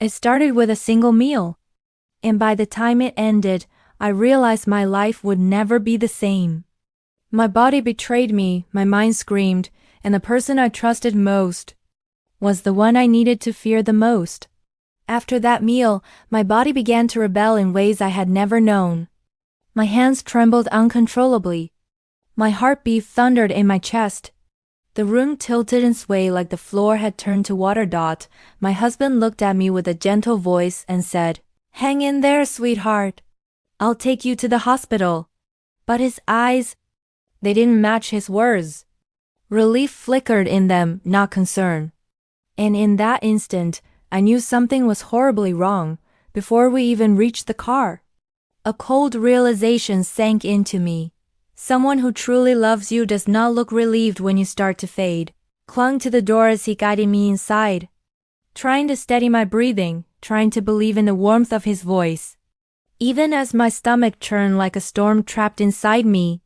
It started with a single meal. And by the time it ended, I realized my life would never be the same. My body betrayed me, my mind screamed, and the person I trusted most was the one I needed to fear the most. After that meal, my body began to rebel in ways I had never known. My hands trembled uncontrollably. My heartbeat thundered in my chest. The room tilted and swayed like the floor had turned to water. My husband looked at me with a gentle voice and said, "Hang in there, sweetheart. I'll take you to the hospital." But his eyes, they didn't match his words. Relief flickered in them, not concern. And in that instant, I knew something was horribly wrong, before we even reached the car. A cold realization sank into me. Someone who truly loves you does not look relieved when you start to fade. Clung to the door as he guided me inside, trying to steady my breathing, trying to believe in the warmth of his voice. Even as my stomach churned like a storm trapped inside me,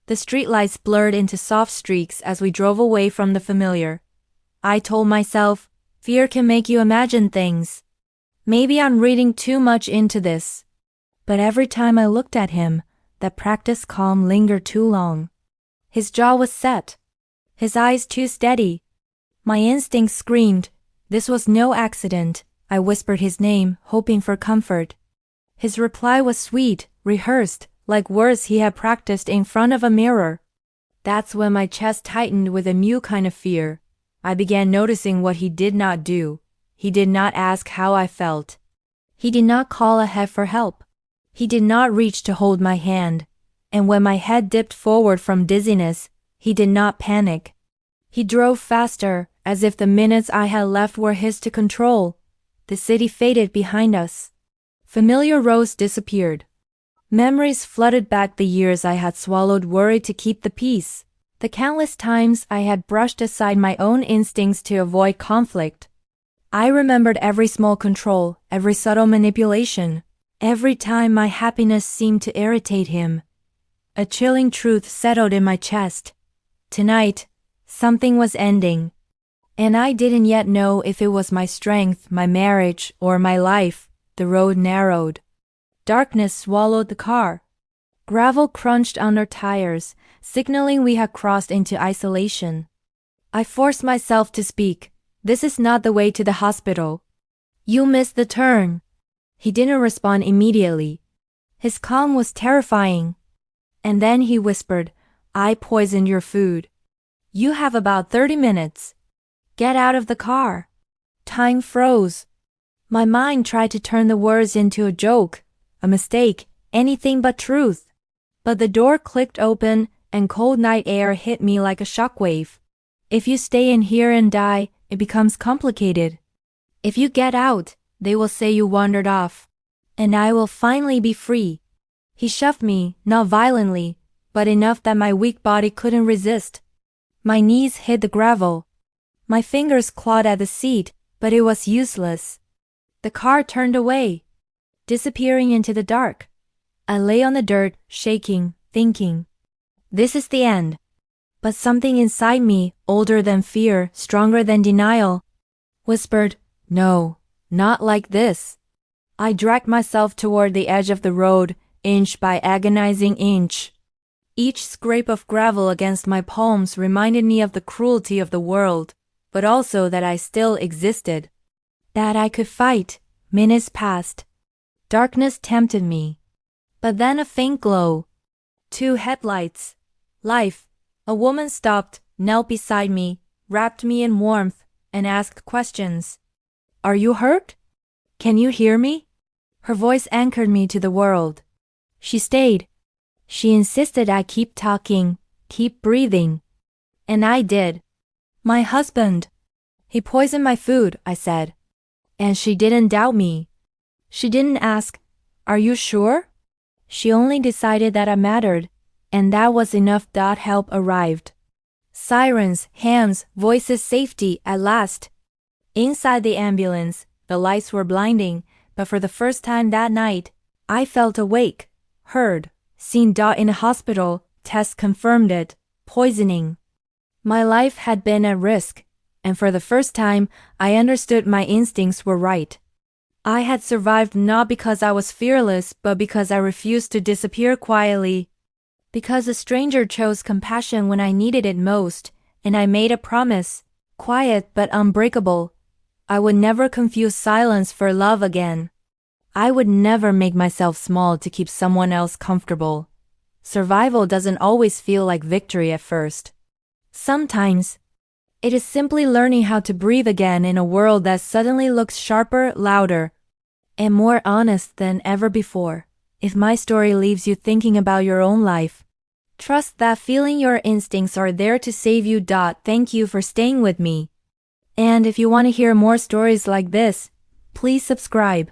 the streetlights blurred into soft streaks as we drove away from the familiar. I told myself, fear can make you imagine things. Maybe I'm reading too much into this. But every time I looked at him, that practiced calm lingered too long. His jaw was set, his eyes too steady. My instincts screamed, this was no accident. I whispered his name, hoping for comfort. His reply was sweet, rehearsed, like words he had practiced in front of a mirror. That's when my chest tightened with a new kind of fear. I began noticing what he did not do. He did not ask how I felt. He did not call ahead for help. He did not reach to hold my hand. And when my head dipped forward from dizziness, he did not panic. He drove faster, as if the minutes I had left were his to control. The city faded behind us. Familiar roads disappeared. Memories flooded back, the years I had swallowed worry to keep the peace. The countless times I had brushed aside my own instincts to avoid conflict. I remembered every small control, every subtle manipulation, every time my happiness seemed to irritate him. A chilling truth settled in my chest. Tonight, something was ending. And I didn't yet know if it was my strength, my marriage, or my life. The road narrowed. Darkness swallowed the car. Gravel crunched under tires, signaling we had crossed into isolation. I forced myself to speak. This is not the way to the hospital. You missed the turn. He didn't respond immediately. His calm was terrifying. And then he whispered, I poisoned your food. You have about 30 minutes. Get out of the car. Time froze. My mind tried to turn the words into a joke, a mistake, anything but truth. But the door clicked open and cold night air hit me like a shockwave. If you stay in here and die, it becomes complicated. If you get out, they will say you wandered off. And I will finally be free. He shoved me, not violently, but enough that my weak body couldn't resist. My knees hit the gravel. My fingers clawed at the seat, but it was useless. The car turned away, disappearing into the dark. I lay on the dirt, shaking, thinking, this is the end. But something inside me, older than fear, stronger than denial, whispered, no, not like this. I dragged myself toward the edge of the road, inch by agonizing inch. Each scrape of gravel against my palms reminded me of the cruelty of the world, but also that I still existed. That I could fight. Minutes passed. Darkness tempted me. But then a faint glow. 2 headlights. Life. A woman stopped, knelt beside me, wrapped me in warmth, and asked questions. Are you hurt? Can you hear me? Her voice anchored me to the world. She stayed. She insisted I keep talking, keep breathing. And I did. My husband. He poisoned my food, I said. And she didn't doubt me. She didn't ask, are you sure? She only decided that I mattered, and that was enough. Help arrived. Sirens, hands, voices, safety, at last. Inside the ambulance, the lights were blinding, but for the first time that night, I felt awake, heard, seen. In a hospital, tests confirmed it, poisoning. My life had been at risk, and for the first time, I understood my instincts were right. I had survived not because I was fearless, but because I refused to disappear quietly. Because a stranger chose compassion when I needed it most, and I made a promise, quiet but unbreakable. I would never confuse silence for love again. I would never make myself small to keep someone else comfortable. Survival doesn't always feel like victory at first. Sometimes, it is simply learning how to breathe again in a world that suddenly looks sharper, louder, and more honest than ever before. If my story leaves you thinking about your own life, trust that feeling your instincts are there to save you. Thank you for staying with me. And if you want to hear more stories like this, please subscribe.